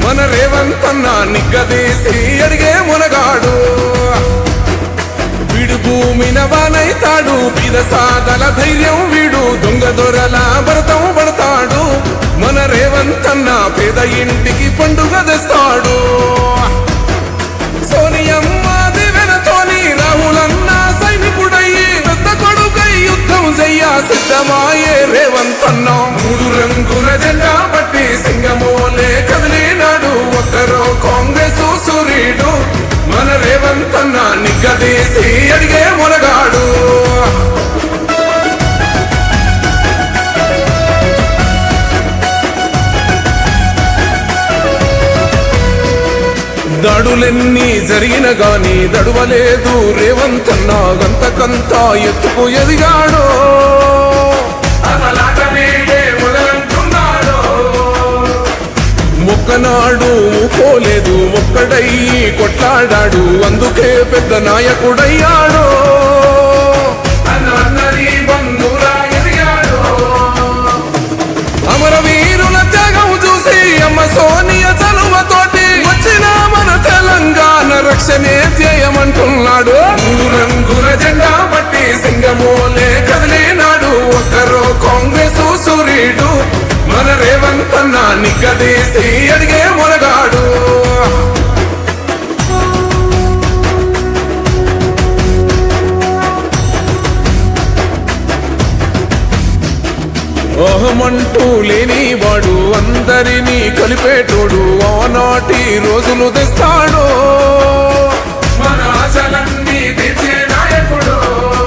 మన రేవంత్ అన్న నిగ్గదీసి అడిగే మునగాడు. వీడు భూమిన వానైతాడు, బీద సాదల ధైర్యం వీడు, దొంగ దొరల భరతం పడతాడు. మన రేవంత్ అన్న పేద ఇంటికి పండుగ తెస్తాడు. సోనియమ్మ దివెనతోని రాహులన్న సైనికుడయ్యి పెద్ద కొడుకై యుద్ధం చెయ్య సిద్ధమాయే రేవంత్ అన్న. 3 రంగుల జెండా పట్టి సింగమోలే కదిలినాడు, ఒక్కరో కాంగ్రెస్ సూర్యుడు. మన రేవంత్ అన్న నిగ్గదీసి అడిగే మునగాడు. దాడులెన్ని జరిగిన గాని దడువలేదు రేవంత్ అన్న, గంతకంతా ఎత్తుకు ఎదిగాడు. ఒక్కనాడు పోలేదు, ఒక్కడయ్యి కొట్లాడాడు, అందుకే పెద్ద నాయకుడయ్యాడు. అమరవీరుల త్యాగం చూసి అమ్మ సోనియ చలువతోటి వచ్చిన మన తెలంగాణ రక్షణే చేయమంటున్నాడు. 3 రంగుల జెండా పట్టి సింగమోలే కదిలినాడు, ఒక్కరో కాంగ్రెస్ సూర్యుడు. మన రేవంత్ అన్న నిగ్గదీసి అడిగే మునగాడు. అహమంటూ లేని వాడు, అందరినీ కలిపేటోడు, ఆనాటి రోజులు తెస్తాడు.